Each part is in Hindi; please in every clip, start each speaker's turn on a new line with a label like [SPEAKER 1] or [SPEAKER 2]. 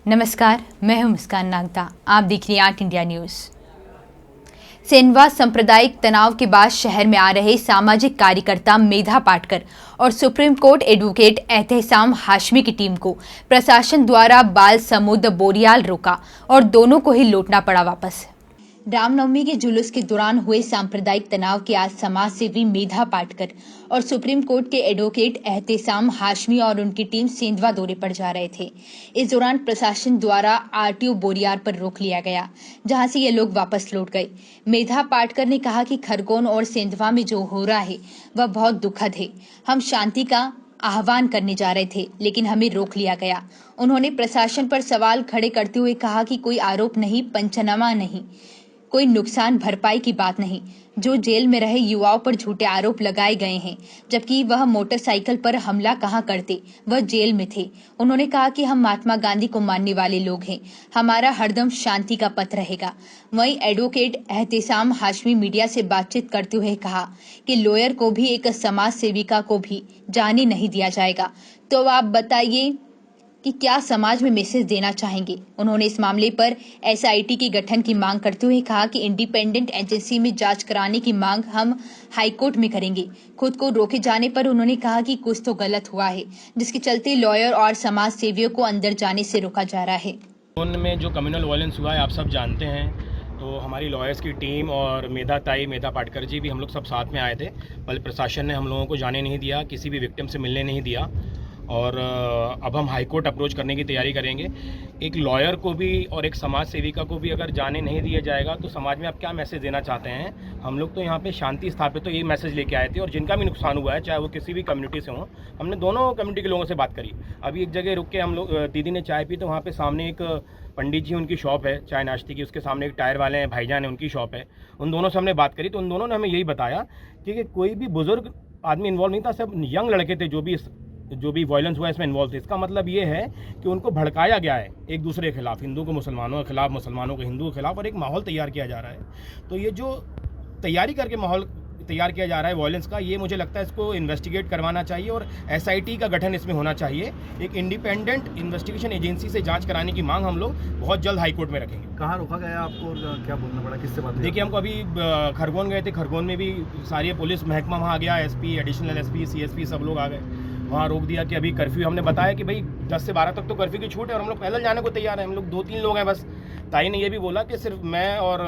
[SPEAKER 1] नमस्कार, मैं हूं मुस्कान नागदा। आप देख रही हैं 8 इंडिया न्यूज़। सेंधवा सांप्रदायिक तनाव के बाद शहर में आ रहे सामाजिक कार्यकर्ता मेधा पाटकर और supreme court advocate Ehtesham Hashmi की टीम को प्रशासन द्वारा बाल समुद्र बोरियाल रोका और दोनों को ही लौटना पड़ा वापस। रामनवमी के जुलूस के दौरान हुए सांप्रदायिक तनाव के आज समाज सेवी मेधा पाटकर और सुप्रीम कोर्ट के एडवोकेट एहतेशाम हाशमी और उनकी टीम सेंधवा दौरे पर जा रहे थे। इस दौरान प्रशासन द्वारा आरटीओ बोरियार पर रोक लिया गया, जहां से ये लोग वापस लौट गए। मेधा पाटकर ने कहा कि खरगोन और सेंधवा में जो हो रहा है वह बहुत दुखद है। हम शांति का आह्वान करने जा रहे थे, लेकिन हमें रोक लिया गया। उन्होंने प्रशासन पर सवाल खड़े करते हुए कहा कि कोई आरोप नहीं, पंचनामा नहीं, कोई नुकसान भरपाई की बात नहीं। जो जेल में रहे युवाओं पर झूठे आरोप लगाए गए हैं, जबकि वह मोटरसाइकिल पर हमला कहां करते, वह जेल में थे। उन्होंने कहा कि हम महात्मा गांधी को मानने वाले लोग हैं, हमारा हरदम शांति का पथ रहेगा। वहीं एडवोकेट एहतेशाम हाशमी मीडिया से बातचीत करते हुए कहा कि लॉयर को भी, एक समाज सेविका को भी जाने नहीं दिया जाएगा। तो आप बताइए कि क्या समाज में मैसेज देना चाहेंगे। उन्होंने इस मामले पर एसआईटी के गठन की मांग करते हुए कहा कि इंडिपेंडेंट एजेंसी में जांच कराने की मांग हम हाईकोर्ट में करेंगे। खुद को रोके जाने पर उन्होंने कहा कि कुछ तो गलत हुआ है, जिसके चलते लॉयर और समाज सेवियों को अंदर जाने से रोका जा रहा है।
[SPEAKER 2] में जो कम्युनल वायलेंस हुआ है आप सब जानते हैं, तो हमारी लॉयर्स की टीम और मेधा पाटकर जी भी हम लोग सब साथ में आए थे। पहले प्रशासन ने हम लोगों को जाने नहीं दिया, किसी भी विक्टिम से मिलने नहीं दिया और अब हम हाई कोर्ट अप्रोच करने की तैयारी करेंगे। एक लॉयर को भी और एक समाज सेविका को भी अगर जाने नहीं दिया जाएगा तो समाज में आप क्या मैसेज देना चाहते हैं। हम लोग तो यहाँ पे शांति स्थापित तो यही मैसेज लेके आए थे और जिनका भी नुकसान हुआ है, चाहे वो किसी भी कम्युनिटी से हो, हमने दोनों कम्युनिटी के लोगों से बात करी। अभी एक जगह रुक के हम लोग दीदी ने चाय पी, तो वहाँ पर सामने एक पंडित जी, उनकी शॉप है चाय नाश्ते की, उसके सामने एक टायर वाले हैं भाईजान है, उनकी शॉप है। उन दोनों से हमने बात करी तो उन दोनों ने हमें यही बताया कि कोई भी बुजुर्ग आदमी इन्वॉल्व नहीं था, सब यंग लड़के थे जो भी वायलेंस हुआ इसमें इन्वॉल्व थे। इसका मतलब ये है कि उनको भड़काया गया है एक दूसरे के खिलाफ, हिंदू को मुसलमानों के खिलाफ, मुसलमानों को हिंदू के खिलाफ, और एक माहौल तैयार किया जा रहा है। तो ये जो तैयारी करके माहौल तैयार किया जा रहा है वायलेंस का, ये मुझे लगता है इसको इन्वेस्टिगेट करवाना चाहिए और एसआईटी का गठन इसमें होना चाहिए। एक इंडिपेंडेंट इन्वेस्टिगेशन एजेंसी से जांच कराने की मांग हम लोग बहुत जल्द हाईकोर्ट में रखेंगे।
[SPEAKER 3] कहाँ रोका गया आपको और क्या बोलना पड़ा, किससे बात?
[SPEAKER 2] देखिए, हमको अभी खरगोन गए थे, खरगोन में भी सारी पुलिस महकमा वहाँ आ गया, एसपी, एडिशनल एसपी, सीएसपी सब लोग आ गए। वहाँ रोक दिया कि अभी कर्फ्यू, हमने बताया कि भाई 10 से 12 तक तो कर्फ्यू की छूट है और हम लोग पैदल जाने को तैयार हैं। हम लोग 2-3 लोग हैं बस। ताई ने ये भी बोला कि सिर्फ मैं और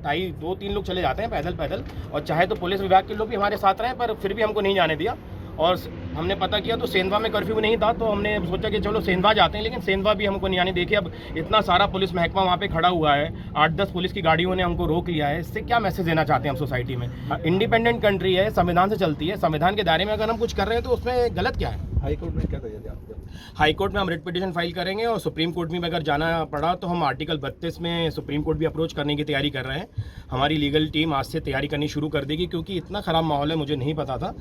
[SPEAKER 2] ताई 2-3 लोग चले जाते हैं पैदल, और चाहे तो पुलिस विभाग के लोग भी हमारे साथ रहें, पर फिर भी हमको नहीं जाने दिया। और हमने पता किया तो सेंधवा में कर्फ्यू नहीं था, तो हमने सोचा कि चलो सेंधवा जाते हैं, लेकिन सेंधवा भी हमको नहीं आने। देखिए, अब इतना सारा पुलिस महकमा वहाँ पे खड़ा हुआ है, 8-10 पुलिस की गाड़ियों ने हमको रोक लिया है। इससे क्या मैसेज देना चाहते हैं हम सोसाइटी में? इंडिपेंडेंट कंट्री है, संविधान से चलती है, संविधान के दायरे में अगर हम कुछ कर रहे हैं तो उसमें गलत क्या है?
[SPEAKER 3] हाईकोर्ट में क्या तैयारी आपकी?
[SPEAKER 2] हाईकोर्ट में हम रिट पिटीशन फाइल करेंगे और सुप्रीम कोर्ट में अगर जाना पड़ा तो हम आर्टिकल 32 में सुप्रीम कोर्ट भी अप्रोच करने की तैयारी कर रहे हैं। हमारी लीगल टीम आज से तैयारी करनी शुरू कर देगी, क्योंकि इतना ख़राब माहौल है, मुझे नहीं पता था।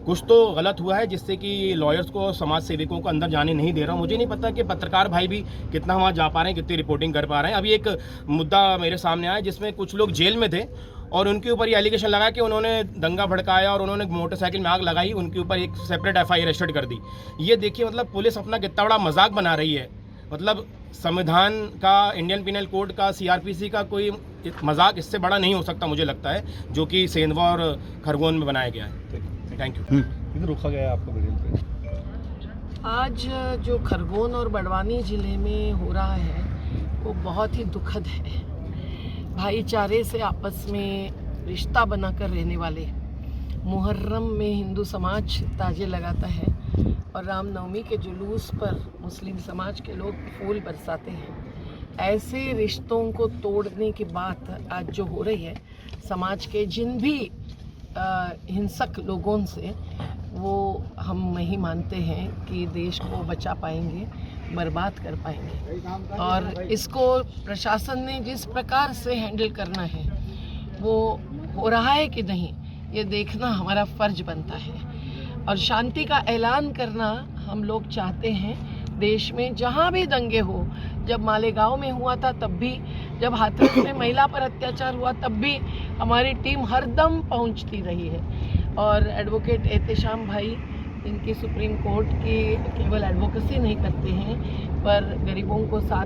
[SPEAKER 2] कुछ तो गलत हुआ है जिससे कि लॉयर्स को, समाज सेविकों को अंदर जाने नहीं दे रहा। मुझे नहीं पता कि पत्रकार भाई भी कितना वहाँ जा पा रहे हैं, कितनी रिपोर्टिंग कर पा रहे हैं। अभी एक मुद्दा मेरे सामने आया जिसमें कुछ लोग जेल में थे और उनके ऊपर ये एलिगेशन लगा कि उन्होंने दंगा भड़काया और उन्होंने मोटरसाइकिल में आग लगाई, उनके ऊपर एक सेपरेट एफआईआर रजिस्टर्ड कर दी। ये देखिए, मतलब पुलिस अपना कितना बड़ा मजाक बना रही है। मतलब संविधान का, इंडियन पिनल कोड का, सीआरपीसी का कोई मजाक इससे बड़ा नहीं हो सकता, मुझे लगता है, जो कि सेंधवा और खरगोन में बनाया गया है। Thank you.
[SPEAKER 3] किधर रोका गया है आपको वीडियो पे?
[SPEAKER 4] आज जो खरगोन और बड़वानी ज़िले में हो रहा है वो बहुत ही दुखद है। भाईचारे से आपस में रिश्ता बनाकर रहने वाले, मुहर्रम में हिंदू समाज ताजे लगाता है और रामनवमी के जुलूस पर मुस्लिम समाज के लोग फूल बरसाते हैं। ऐसे रिश्तों को तोड़ने की बात आज जो हो रही है समाज के जिन भी हिंसक लोगों से, वो हम नहीं मानते हैं कि देश को बचा पाएंगे, बर्बाद कर पाएंगे। और इसको प्रशासन ने जिस प्रकार से हैंडल करना है वो हो रहा है कि नहीं, ये देखना हमारा फर्ज बनता है। और शांति का ऐलान करना हम लोग चाहते हैं देश में, जहाँ भी दंगे हो। जब मालेगांव में हुआ था तब भी, जब हाथरस में महिला पर अत्याचार हुआ तब भी हमारी टीम हरदम पहुँचती रही है। और एडवोकेट एहतेशाम भाई, इनकी सुप्रीम कोर्ट की केवल एडवोकेसी नहीं करते हैं पर गरीबों को साथ